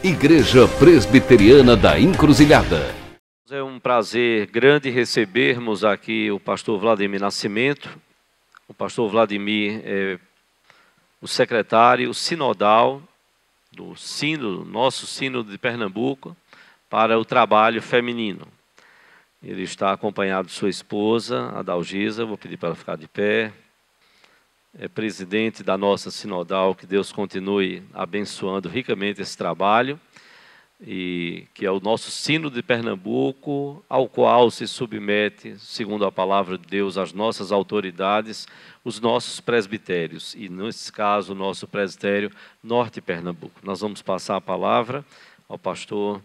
Igreja Presbiteriana da Encruzilhada. É um prazer grande recebermos aqui o pastor Vladimir Nascimento. O pastor Vladimir é o secretário sinodal do sínodo, nosso sínodo de Pernambuco, para o trabalho feminino. Ele está acompanhado de sua esposa, Adalgisa, vou pedir para ela ficar de pé. É presidente da nossa sinodal, que Deus continue abençoando ricamente esse trabalho, e que é o nosso sínodo de Pernambuco, ao qual se submete, segundo a palavra de Deus, as nossas autoridades, os nossos presbitérios, e nesse caso o nosso presbitério Norte de Pernambuco. Nós vamos passar a palavra ao pastor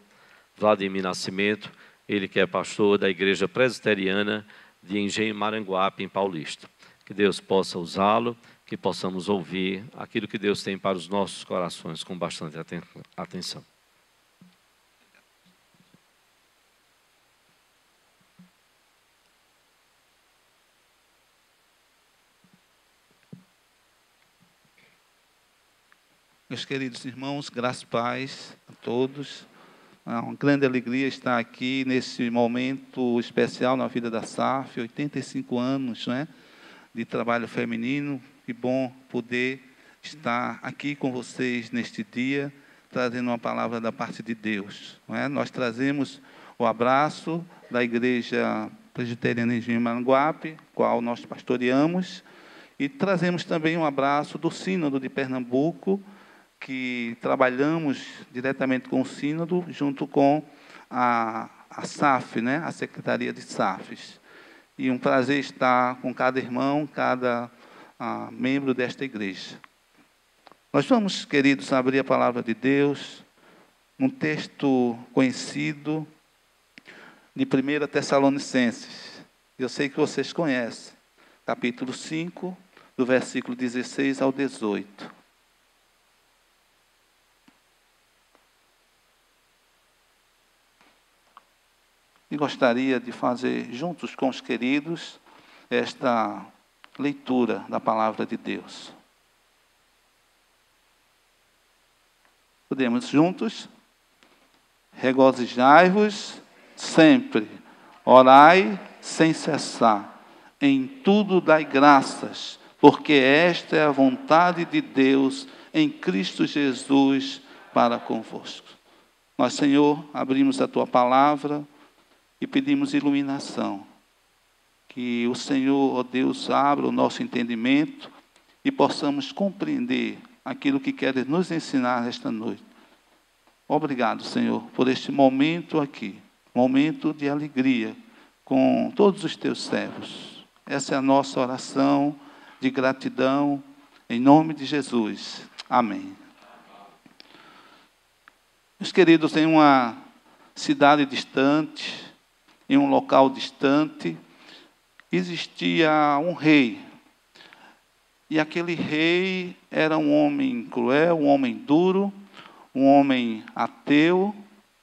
Vladimir Nascimento, ele que é pastor da Igreja Presbiteriana de Engenho Maranguape, em Paulista. Que Deus possa usá-lo, que possamos ouvir aquilo que Deus tem para os nossos corações com bastante atenção. Meus queridos irmãos, graça e paz a todos. É uma grande alegria estar aqui nesse momento especial na vida da SAF, 85 anos, né, de trabalho feminino. Que bom poder estar aqui com vocês neste dia, trazendo uma palavra da parte de Deus. Não é? Nós trazemos o abraço da Igreja Presbiteriana de Maranguape, qual nós pastoreamos, e trazemos também um abraço do Sínodo de Pernambuco, que trabalhamos diretamente com o Sínodo, junto com a SAF, né? A Secretaria de SAFs. E um prazer estar com cada irmão, cada membro desta igreja. Nós vamos, queridos, abrir a palavra de Deus, um texto conhecido de 1 Tessalonicenses. Eu sei que vocês conhecem, capítulo 5, do versículo 16 ao 18. E gostaria de fazer, juntos com os queridos, esta leitura da palavra de Deus. Podemos juntos? Regozijai-vos sempre, orai sem cessar, em tudo dai graças, porque esta é a vontade de Deus em Cristo Jesus para convosco. Nós, Senhor, abrimos a Tua palavra e pedimos iluminação. Que o Senhor, ó Deus, abra o nosso entendimento e possamos compreender aquilo que queres nos ensinar nesta noite. Obrigado, Senhor, por este momento aqui, momento de alegria com todos os teus servos. Essa é a nossa oração de gratidão, em nome de Jesus. Amém. Meus queridos, em uma cidade distante, em um local distante, existia um rei. E aquele rei era um homem cruel, um homem duro, um homem ateu,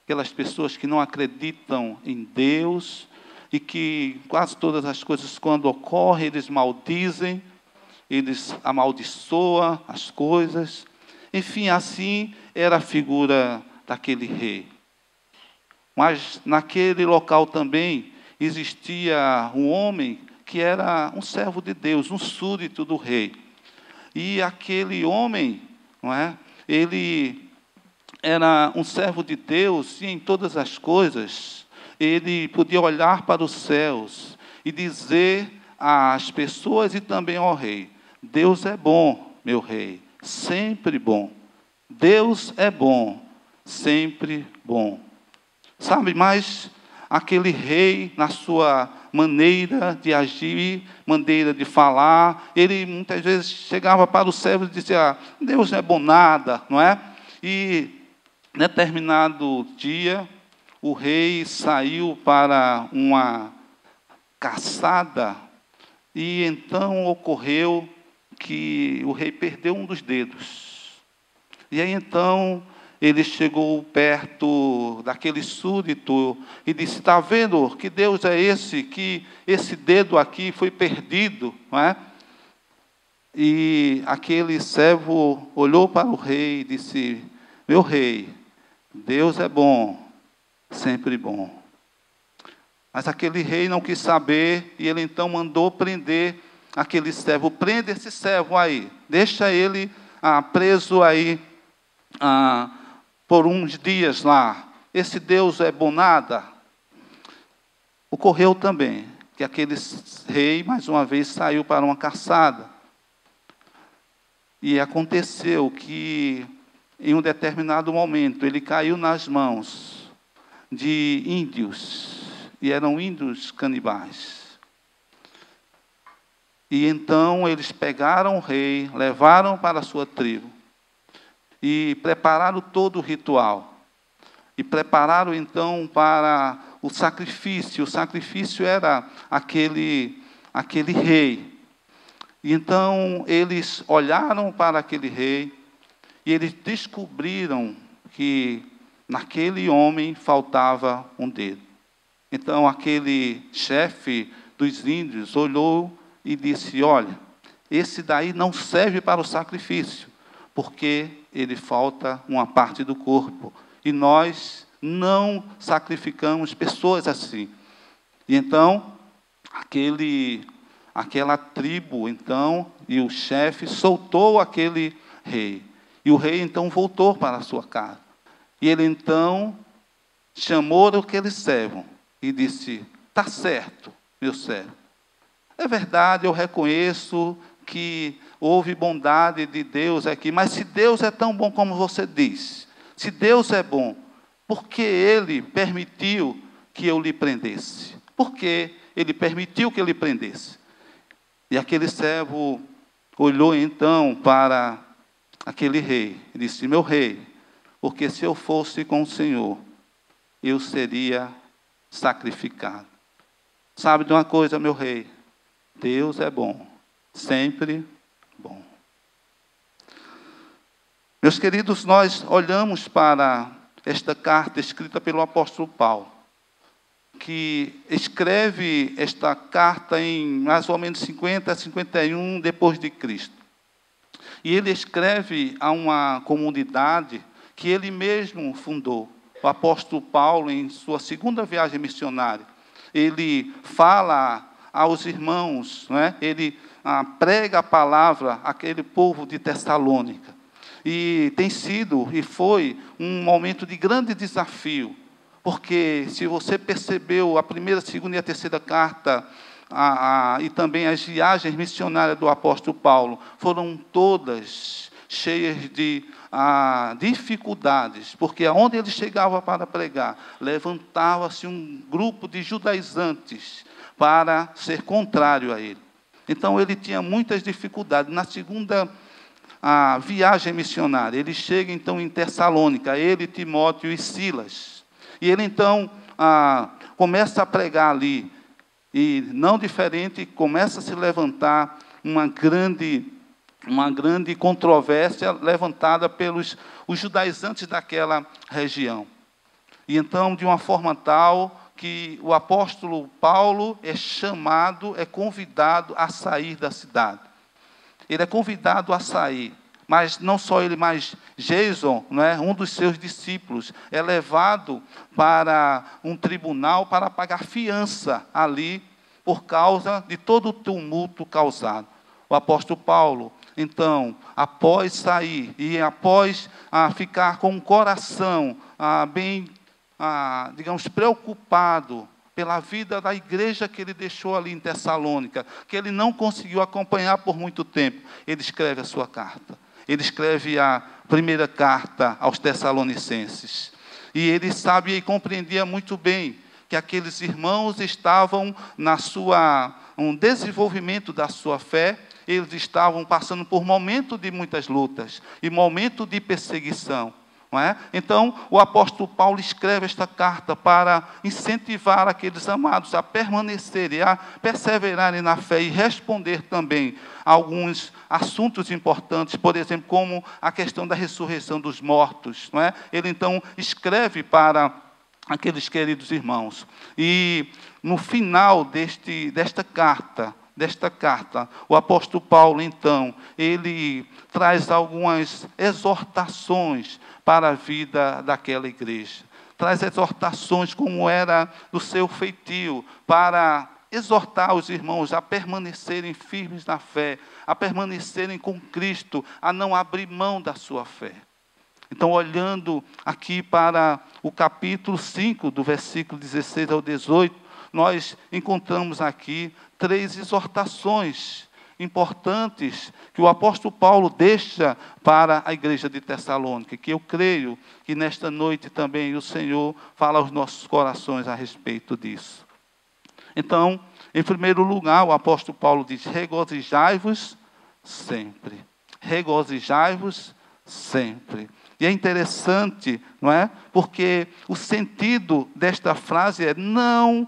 aquelas pessoas que não acreditam em Deus e que quase todas as coisas, quando ocorrem, eles maldizem, eles amaldiçoam as coisas. Enfim, assim era a figura daquele rei. Mas naquele local também existia um homem que era um servo de Deus, um súdito do rei. E aquele homem, não é? Ele era um servo de Deus e em todas as coisas ele podia olhar para os céus e dizer às pessoas e também ao rei: Deus é bom, meu rei, sempre bom. Deus é bom, sempre bom. Sabe, mas aquele rei, na sua maneira de agir, maneira de falar, ele muitas vezes chegava para o servo e dizia: Deus não é bom nada, não é? E, determinado dia, o rei saiu para uma caçada e então ocorreu que o rei perdeu um dos dedos. E aí então ele chegou perto daquele súdito e disse: está vendo que Deus é esse, que esse dedo aqui foi perdido, não é? E aquele servo olhou para o rei e disse: meu rei, Deus é bom, sempre bom. Mas aquele rei não quis saber, e ele então mandou prender aquele servo. Prende esse servo aí, deixa ele preso aí por uns dias lá. Esse Deus é bom nada. Ocorreu também que aquele rei, mais uma vez, saiu para uma caçada. E aconteceu que, em um determinado momento, ele caiu nas mãos de índios, e eram índios canibais. E então eles pegaram o rei, levaram para a sua tribo, e prepararam todo o ritual. E prepararam então para o sacrifício. O sacrifício era aquele rei. E então eles olharam para aquele rei e eles descobriram que naquele homem faltava um dedo. Então aquele chefe dos índios olhou e disse: olha, esse daí não serve para o sacrifício, porque ele falta uma parte do corpo. E nós não sacrificamos pessoas assim. E então, aquela tribo, então, e o chefe soltou aquele rei. E o rei, então, voltou para a sua casa. E ele, então, chamou aquele servo e disse: está certo, meu servo. É verdade, eu reconheço que houve bondade de Deus aqui, mas se Deus é tão bom como você diz, se Deus é bom, por que Ele permitiu que eu lhe prendesse? Por que Ele permitiu que eu lhe prendesse? E aquele servo olhou então para aquele rei e disse: meu rei, porque se eu fosse com o Senhor, eu seria sacrificado. Sabe de uma coisa, meu rei? Deus é bom, sempre bom. Meus queridos, nós olhamos para esta carta escrita pelo apóstolo Paulo, que escreve esta carta em mais ou menos 50 a 51 depois de Cristo. E ele escreve a uma comunidade que ele mesmo fundou. O apóstolo Paulo, em sua segunda viagem missionária, ele fala aos irmãos, não é? Ele prega a palavra àquele povo de Tessalônica. E tem sido e foi um momento de grande desafio, porque se você percebeu a primeira, segunda e a terceira carta, e também as viagens missionárias do apóstolo Paulo, foram todas cheias de dificuldades, porque aonde ele chegava para pregar, levantava-se um grupo de judaizantes para ser contrário a ele. Então ele tinha muitas dificuldades. Na segunda viagem missionária, ele chega então em Tessalônica, ele, Timóteo e Silas. E ele então começa a pregar ali, e não diferente, começa a se levantar uma grande controvérsia levantada pelos os judaizantes daquela região. E então, de uma forma tal que o apóstolo Paulo é convidado a sair da cidade. Ele é convidado a sair, mas não só ele, mas Jason, um dos seus discípulos, é levado para um tribunal para pagar fiança ali, por causa de todo o tumulto causado. O apóstolo Paulo, então, após sair e após ficar com o coração bem, digamos, preocupado pela vida da igreja que ele deixou ali em Tessalônica, que ele não conseguiu acompanhar por muito tempo, ele escreve a sua carta. Ele escreve a primeira carta aos Tessalonicenses. E ele sabia e compreendia muito bem que aqueles irmãos estavam um desenvolvimento da sua fé, eles estavam passando por momentos de muitas lutas e momentos de perseguição. Não é? Então, o apóstolo Paulo escreve esta carta para incentivar aqueles amados a permanecerem, a perseverarem na fé e responder também a alguns assuntos importantes, por exemplo, como a questão da ressurreição dos mortos. Não é? Ele, então, escreve para aqueles queridos irmãos. E, no final desta carta, desta carta, o apóstolo Paulo, então, ele traz algumas exortações para a vida daquela igreja. Traz exortações como era do seu feitio, para exortar os irmãos a permanecerem firmes na fé, a permanecerem com Cristo, a não abrir mão da sua fé. Então, olhando aqui para o capítulo 5, do versículo 16 ao 18, nós encontramos aqui 3 exortações importantes que o apóstolo Paulo deixa para a igreja de Tessalônica, que eu creio que nesta noite também o Senhor fala aos nossos corações a respeito disso. Então, em primeiro lugar, o apóstolo Paulo diz: regozijai-vos sempre. Regozijai-vos sempre. E é interessante, não é? Porque o sentido desta frase é: não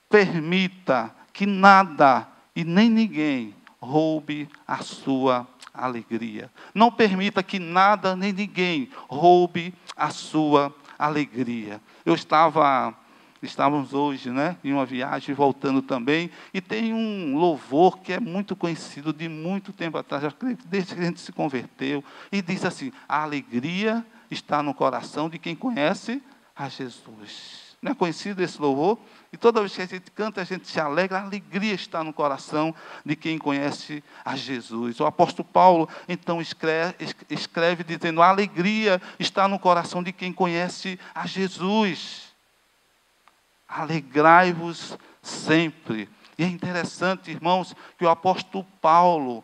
permita que nada e nem ninguém roube a sua alegria. Não permita que nada nem ninguém roube a sua alegria. Estávamos hoje, né, em uma viagem, voltando também, e tem um louvor que é muito conhecido de muito tempo atrás, desde que a gente se converteu, e diz assim: a alegria está no coração de quem conhece a Jesus. Não é conhecido esse louvor? E toda vez que a gente canta, a gente se alegra, a alegria está no coração de quem conhece a Jesus. O apóstolo Paulo, então, escreve dizendo: a alegria está no coração de quem conhece a Jesus. Alegrai-vos sempre. E é interessante, irmãos, que o apóstolo Paulo,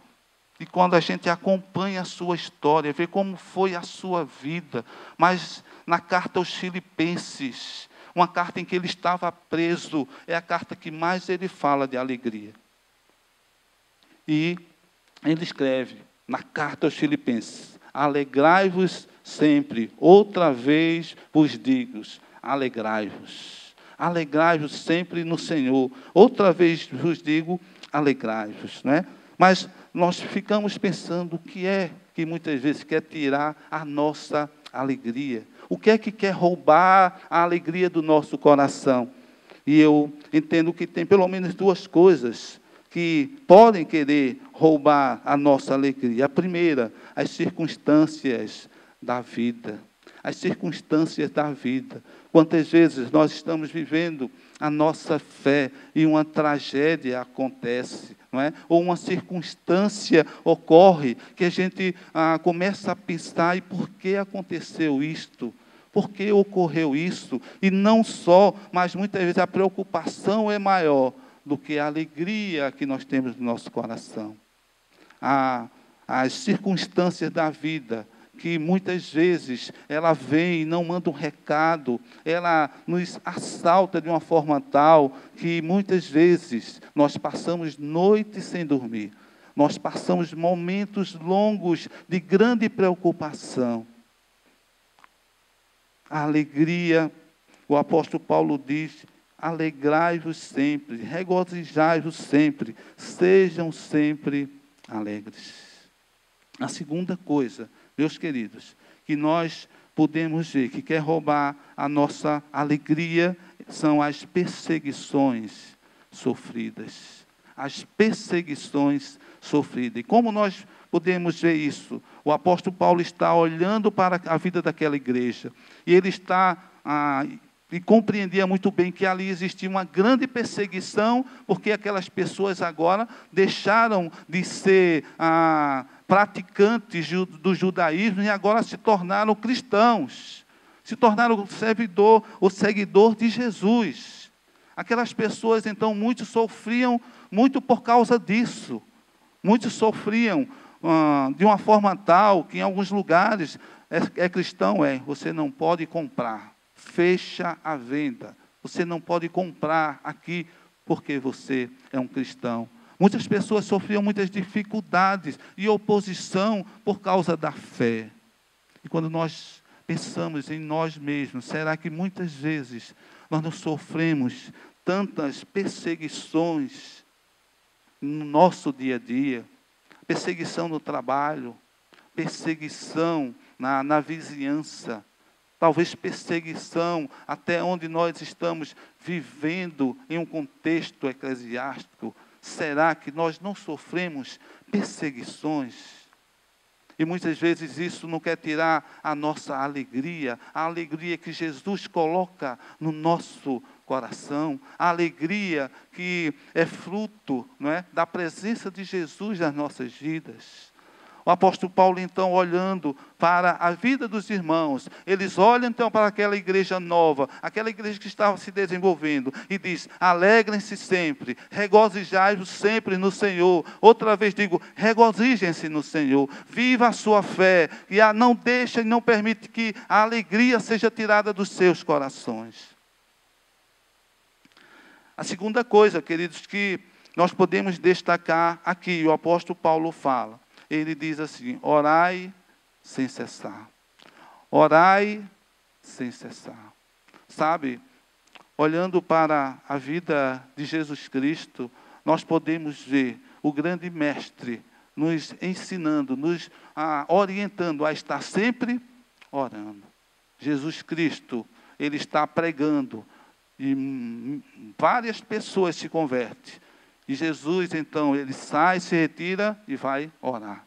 e quando a gente acompanha a sua história, vê como foi a sua vida, mas na carta aos Filipenses, uma carta em que ele estava preso, é a carta que mais ele fala de alegria. E ele escreve na carta aos Filipenses: alegrai-vos sempre, outra vez vos digo, alegrai-vos. Alegrai-vos sempre no Senhor. Outra vez vos digo, alegrai-vos. Né? Mas nós ficamos pensando o que é que muitas vezes quer tirar a nossa alegria. O que é que quer roubar a alegria do nosso coração? E eu entendo que tem pelo menos 2 coisas que podem querer roubar a nossa alegria. A primeira, as circunstâncias da vida. As circunstâncias da vida. Quantas vezes nós estamos vivendo a nossa fé e uma tragédia acontece, não é? Ou uma circunstância ocorre que a gente começa a pensar: e por que aconteceu isto? Por que ocorreu isso? E não só, mas muitas vezes a preocupação é maior do que a alegria que nós temos no nosso coração. As circunstâncias da vida, que muitas vezes ela vem e não manda um recado, ela nos assalta de uma forma tal que muitas vezes nós passamos noites sem dormir, nós passamos momentos longos de grande preocupação. A alegria, o apóstolo Paulo diz: alegrai-vos sempre, regozijai-vos sempre, sejam sempre alegres. A segunda coisa, meus queridos, que nós podemos ver que quer roubar a nossa alegria são as perseguições sofridas. As perseguições sofridas. E como nós podemos ver isso? O apóstolo Paulo está olhando para a vida daquela igreja. E ele está e compreendia muito bem que ali existia uma grande perseguição, porque aquelas pessoas agora deixaram de ser praticantes do judaísmo e agora se tornaram cristãos, se tornaram o seguidor de Jesus. Aquelas pessoas, então, muitos sofriam muito por causa disso. Muitos sofriam de uma forma tal que em alguns lugares é cristão, você não pode comprar. Fecha a venda. Você não pode comprar aqui porque você é um cristão. Muitas pessoas sofriam muitas dificuldades e oposição por causa da fé. E quando nós pensamos em nós mesmos, será que muitas vezes nós não sofremos tantas perseguições no nosso dia a dia? Perseguição no trabalho, perseguição na vizinhança, talvez perseguição até onde nós estamos vivendo em um contexto eclesiástico, será que nós não sofremos perseguições? E muitas vezes isso não quer tirar a nossa alegria, a alegria que Jesus coloca no nosso coração, a alegria que é fruto, não é, da presença de Jesus nas nossas vidas. O apóstolo Paulo, então, olhando para a vida dos irmãos, eles olham, então, para aquela igreja nova, aquela igreja que estava se desenvolvendo, e diz: alegrem-se sempre, regozijai-vos sempre no Senhor. Outra vez digo, regozijem-se no Senhor, viva a sua fé, e não deixa e não permite que a alegria seja tirada dos seus corações. A segunda coisa, queridos, que nós podemos destacar aqui, o apóstolo Paulo fala, ele diz assim: orai sem cessar. Orai sem cessar. Sabe, olhando para a vida de Jesus Cristo, nós podemos ver o grande mestre nos ensinando, nos orientando a estar sempre orando. Jesus Cristo, ele está pregando e várias pessoas se convertem. E Jesus, então, ele sai, se retira e vai orar.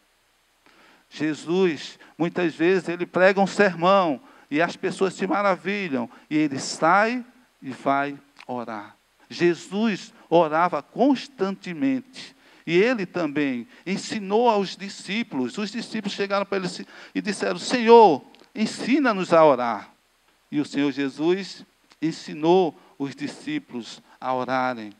Jesus, muitas vezes, ele prega um sermão e as pessoas se maravilham. E ele sai e vai orar. Jesus orava constantemente. E ele também ensinou aos discípulos. Os discípulos chegaram para ele e disseram: Senhor, ensina-nos a orar. E o Senhor Jesus ensinou os discípulos a orarem.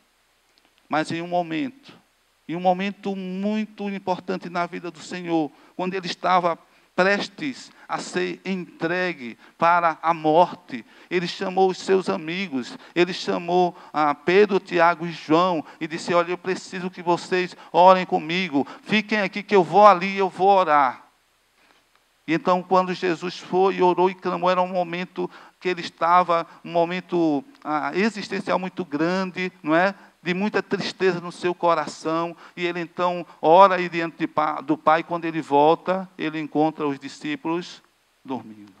Mas em um momento muito importante na vida do Senhor, quando ele estava prestes a ser entregue para a morte, ele chamou os seus amigos, ele chamou Pedro, Tiago e João, e disse: olha, eu preciso que vocês orem comigo, fiquem aqui que eu vou ali e eu vou orar. E então, quando Jesus foi e orou e clamou, era um momento que ele estava, um momento existencial muito grande, não é? De muita tristeza no seu coração, e ele então ora aí diante do Pai. Quando ele volta, ele encontra os discípulos dormindo.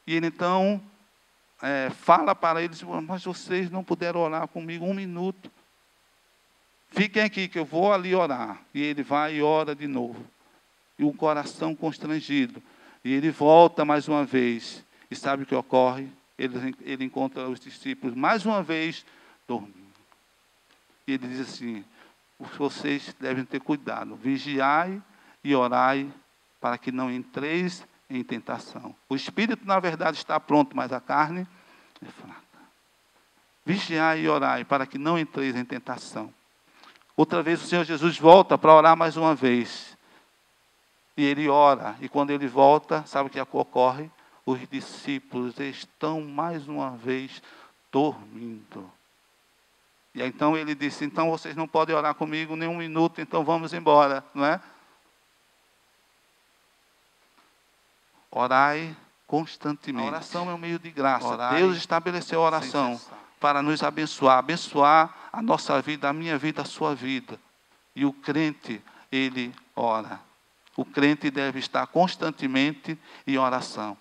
E ele então fala para eles: mas vocês não puderam orar comigo 1 minuto. Fiquem aqui que eu vou ali orar. E ele vai e ora de novo. E o coração constrangido. E ele volta mais uma vez. E sabe o que ocorre? Ele encontra os discípulos mais uma vez dormindo. E ele diz assim: vocês devem ter cuidado, vigiai e orai, para que não entreis em tentação. O espírito, na verdade, está pronto, mas a carne é fraca. Vigiai e orai, para que não entreis em tentação. Outra vez o Senhor Jesus volta para orar mais uma vez. E ele ora, e quando ele volta, sabe o que ocorre? Os discípulos estão mais uma vez dormindo. E aí, então ele disse: então vocês não podem orar comigo nem 1 minuto, então vamos embora, não é? Orai constantemente. A oração é um meio de graça. Orai. Deus estabeleceu a oração para nos abençoar, abençoar a nossa vida, a minha vida, a sua vida. E o crente, ele ora. O crente deve estar constantemente em oração.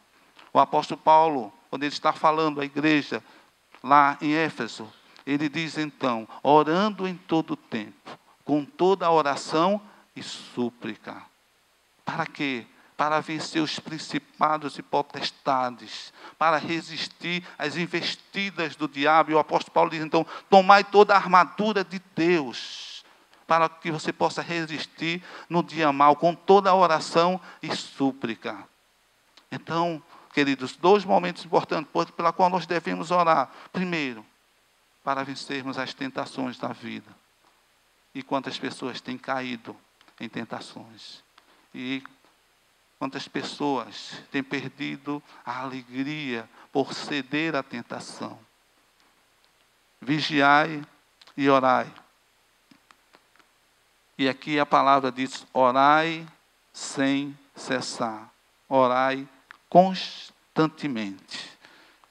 O apóstolo Paulo, quando ele está falando à igreja lá em Éfeso, ele diz então: orando em todo o tempo, com toda a oração e súplica. Para quê? Para vencer os principados e potestades, para resistir às investidas do diabo. E o apóstolo Paulo diz então: tomai toda a armadura de Deus, para que você possa resistir no dia mau, com toda a oração e súplica. Então, queridos, 2 momentos importantes pela qual nós devemos orar. Primeiro, para vencermos as tentações da vida. E quantas pessoas têm caído em tentações. E quantas pessoas têm perdido a alegria por ceder à tentação. Vigiai e orai. E aqui a palavra diz: orai sem cessar. Orai constantemente.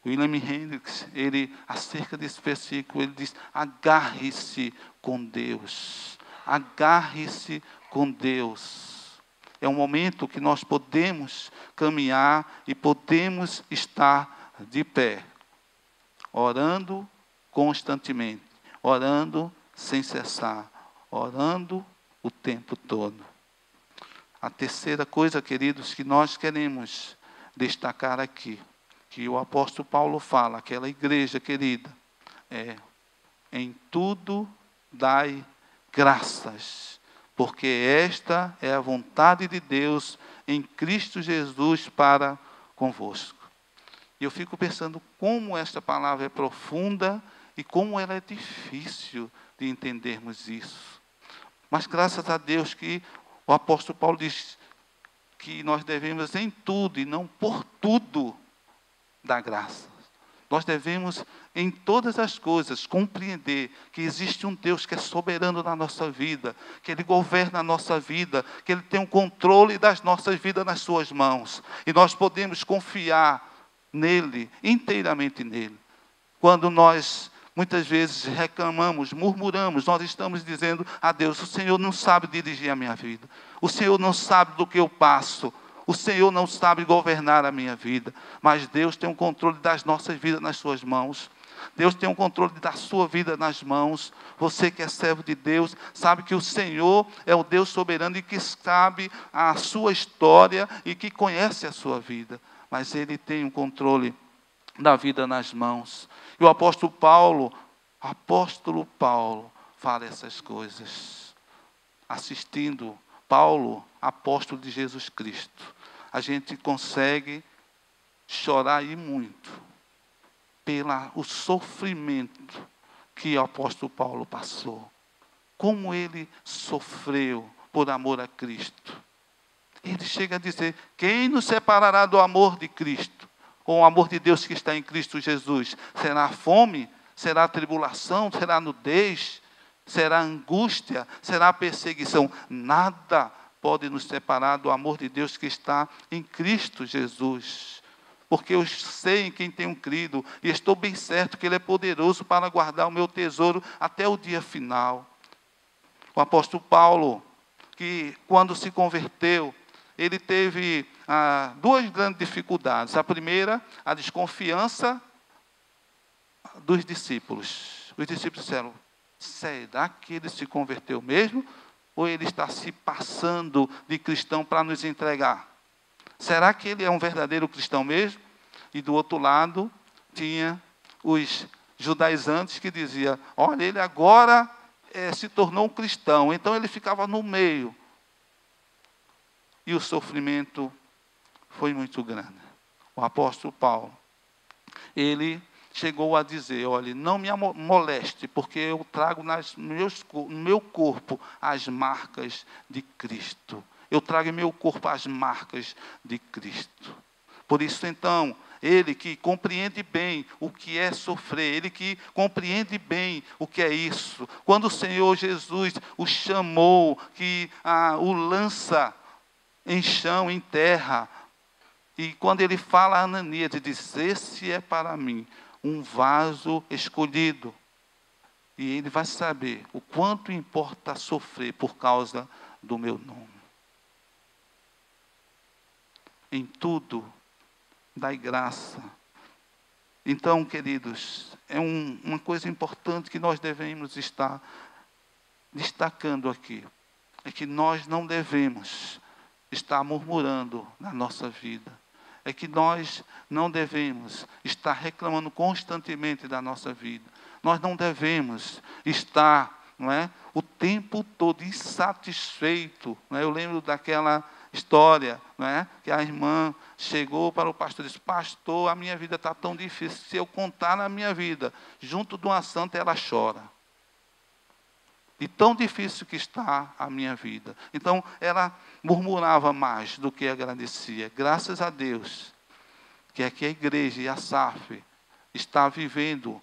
William Hendricks, ele, acerca desse versículo, ele diz: agarre-se com Deus. Agarre-se com Deus. É um momento que nós podemos caminhar e podemos estar de pé, orando constantemente, orando sem cessar, orando o tempo todo. A terceira coisa, queridos, que nós queremos destacar aqui, que o apóstolo Paulo fala, aquela igreja querida, em tudo dai graças, porque esta é a vontade de Deus em Cristo Jesus para convosco. E eu fico pensando como esta palavra é profunda e como ela é difícil de entendermos isso. Mas graças a Deus que o apóstolo Paulo diz que nós devemos em tudo e não por tudo dar graça. Nós devemos, em todas as coisas, compreender que existe um Deus que é soberano na nossa vida, que Ele governa a nossa vida, que Ele tem o controle das nossas vidas nas suas mãos. E nós podemos confiar nele, inteiramente nele. Quando nós, muitas vezes, reclamamos, murmuramos, nós estamos dizendo a Deus, o Senhor não sabe dirigir a minha vida. O Senhor não sabe do que eu passo. O Senhor não sabe governar a minha vida, mas Deus tem o controle das nossas vidas nas suas mãos. Deus tem o controle da sua vida nas mãos. Você que é servo de Deus, sabe que o Senhor é o Deus soberano e que sabe a sua história e que conhece a sua vida. Mas Ele tem o controle da vida nas mãos. E o apóstolo Paulo fala essas coisas. Assistindo Paulo, apóstolo de Jesus Cristo, a gente consegue chorar e muito pelo sofrimento que o apóstolo Paulo passou. Como ele sofreu por amor a Cristo. Ele chega a dizer, quem nos separará do amor de Cristo? Com o amor de Deus que está em Cristo Jesus? Será fome? Será tribulação? Será nudez? Será angústia? Será perseguição? Nada pode nos separar do amor de Deus que está em Cristo Jesus. Porque eu sei em quem tenho crido e estou bem certo que Ele é poderoso para guardar o meu tesouro até o dia final. O apóstolo Paulo, que quando se converteu, ele teve duas grandes dificuldades. A primeira, a desconfiança dos discípulos. Os discípulos disseram, será que ele se converteu mesmo? Ou ele está se passando de cristão para nos entregar? Será que ele é um verdadeiro cristão mesmo? E do outro lado, tinha os judaizantes que diziam, olha, ele agora se tornou um cristão. Então ele ficava no meio. E o sofrimento foi muito grande. O apóstolo Paulo, ele chegou a dizer, olha, não me moleste, porque eu trago no meu corpo as marcas de Cristo. Eu trago em meu corpo as marcas de Cristo. Por isso, então, ele que compreende bem o que é sofrer, ele que compreende bem o que é isso. Quando o Senhor Jesus o chamou, que o lança em chão, em terra, e quando ele fala a Ananias, ele diz, esse é para mim um vaso escolhido. E ele vai saber o quanto importa sofrer por causa do meu nome. Em tudo, dai graça. Então, queridos, é uma coisa importante que nós devemos estar destacando aqui. É que nós não devemos estar murmurando na nossa vida. É que nós não devemos estar reclamando constantemente da nossa vida. Nós não devemos estar, o tempo todo insatisfeito. Eu lembro daquela história, que a irmã chegou para o pastor e disse, pastor, a minha vida está tão difícil, se eu contar na minha vida, junto de uma santa, ela chora. E tão difícil que está a minha vida. Então, ela murmurava mais do que agradecia. Graças a Deus, que aqui a igreja e a SAF está vivendo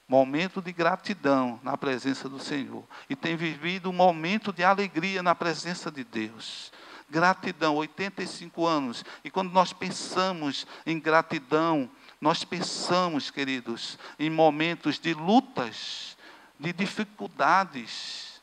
momento de gratidão na presença do Senhor. E tem vivido um momento de alegria na presença de Deus. Gratidão, 85 anos. E quando nós pensamos em gratidão, nós pensamos, queridos, em momentos de lutas, de dificuldades.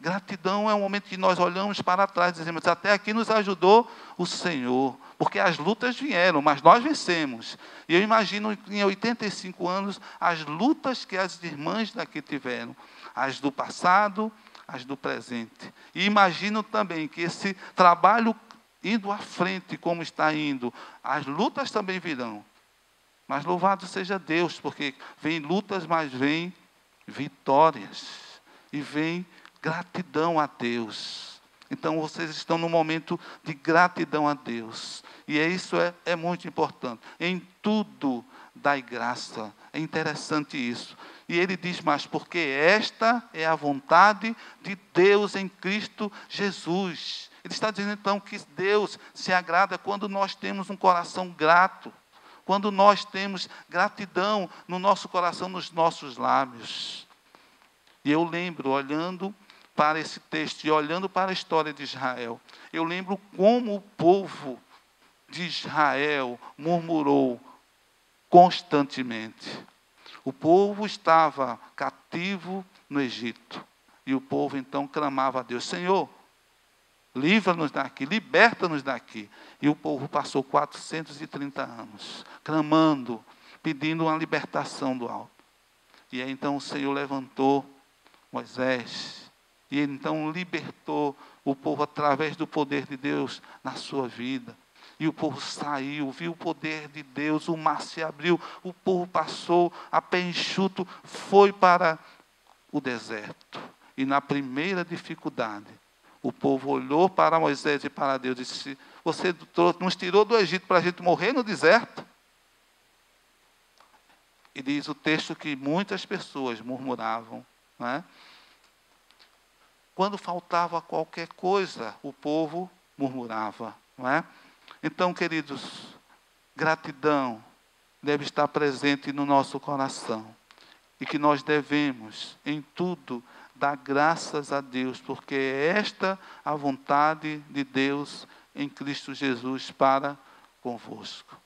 Gratidão é um momento que nós olhamos para trás e dizemos, até aqui nos ajudou o Senhor, porque as lutas vieram, mas nós vencemos. E eu imagino em 85 anos as lutas que as irmãs daqui tiveram, as do passado, as do presente. E imagino também que esse trabalho indo à frente, como está indo, as lutas também virão. Mas louvado seja Deus, porque vem lutas, mas vem vitórias. E vem gratidão a Deus. Então, vocês estão num momento de gratidão a Deus. E isso é muito importante. Em tudo dai graça. É interessante isso. E ele diz mais, porque esta é a vontade de Deus em Cristo Jesus. Ele está dizendo, então, que Deus se agrada quando nós temos um coração grato. Quando nós temos gratidão no nosso coração, nos nossos lábios. E eu lembro, olhando para esse texto e olhando para a história de Israel, eu lembro como o povo de Israel murmurou constantemente. O povo estava cativo no Egito. E o povo então clamava a Deus, Senhor, livra-nos daqui, liberta-nos daqui. E o povo passou 430 anos, clamando, pedindo uma libertação do alto. E aí então o Senhor levantou Moisés, e ele então libertou o povo através do poder de Deus na sua vida. E o povo saiu, viu o poder de Deus, o mar se abriu, o povo passou a pé enxuto, foi para o deserto. E na primeira dificuldade, o povo olhou para Moisés e para Deus e disse, você nos tirou do Egito para a gente morrer no deserto? E diz o texto que muitas pessoas murmuravam, não é? Quando faltava qualquer coisa, o povo murmurava, não é? Então, queridos, gratidão deve estar presente no nosso coração. E que nós devemos, em tudo, dar graças a Deus, porque é esta a vontade de Deus em Cristo Jesus para convosco.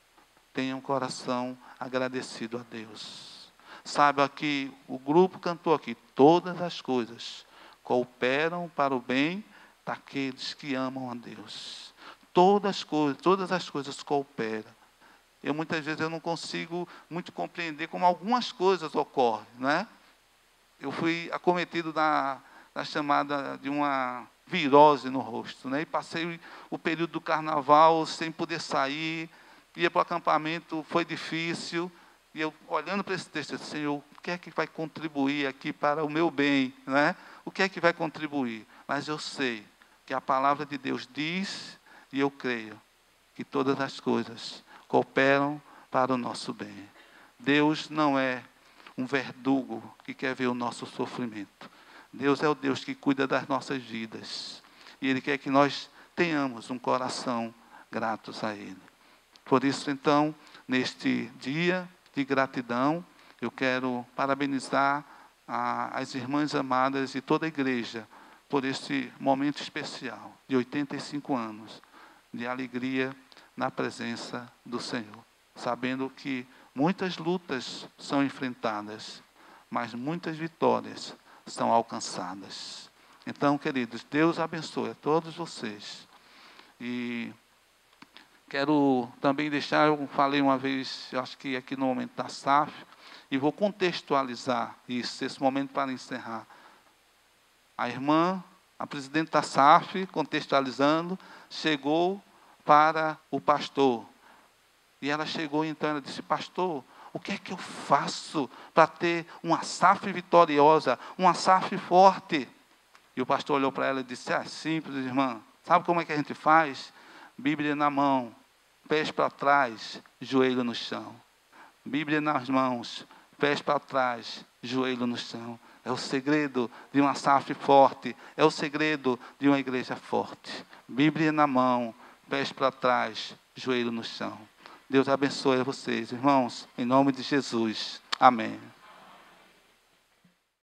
Tenha um coração agradecido a Deus. Saiba que o grupo cantou aqui, todas as coisas cooperam para o bem daqueles que amam a Deus. Todas as coisas cooperam. Muitas vezes eu não consigo muito compreender como algumas coisas ocorrem, né? Eu fui acometido na chamada de uma virose no rosto, né? E passei o período do carnaval sem poder sair, ia para o acampamento, foi difícil. E eu, olhando para esse texto, eu disse, Senhor, o que é que vai contribuir aqui para o meu bem, né? O que é que vai contribuir? Mas eu sei que a palavra de Deus diz, e eu creio, que todas as coisas cooperam para o nosso bem. Deus não é um verdugo que quer ver o nosso sofrimento. Deus é o Deus que cuida das nossas vidas. E Ele quer que nós tenhamos um coração gratos a Ele. Por isso, então, neste dia de gratidão, eu quero parabenizar as irmãs amadas e toda a igreja por esse momento especial de 85 anos de alegria na presença do Senhor, sabendo que muitas lutas são enfrentadas, mas muitas vitórias são alcançadas. Então, queridos, Deus abençoe a todos vocês. E quero também deixar, eu falei uma vez, eu acho que aqui no momento da SAF, e vou contextualizar isso, esse momento para encerrar. A irmã, a presidente da SAF, contextualizando, chegou para o pastor. E ela chegou, então, ela disse, pastor, o que é que eu faço para ter uma SAF vitoriosa, uma SAF forte? E o pastor olhou para ela e disse, simples, irmã. Sabe como é que a gente faz? Bíblia na mão, pés para trás, joelho no chão. Bíblia nas mãos, pés para trás, joelho no chão. É o segredo de uma SAF forte. É o segredo de uma igreja forte. Bíblia na mão, pés para trás, joelho no chão. Deus abençoe a vocês, irmãos, em nome de Jesus. Amém.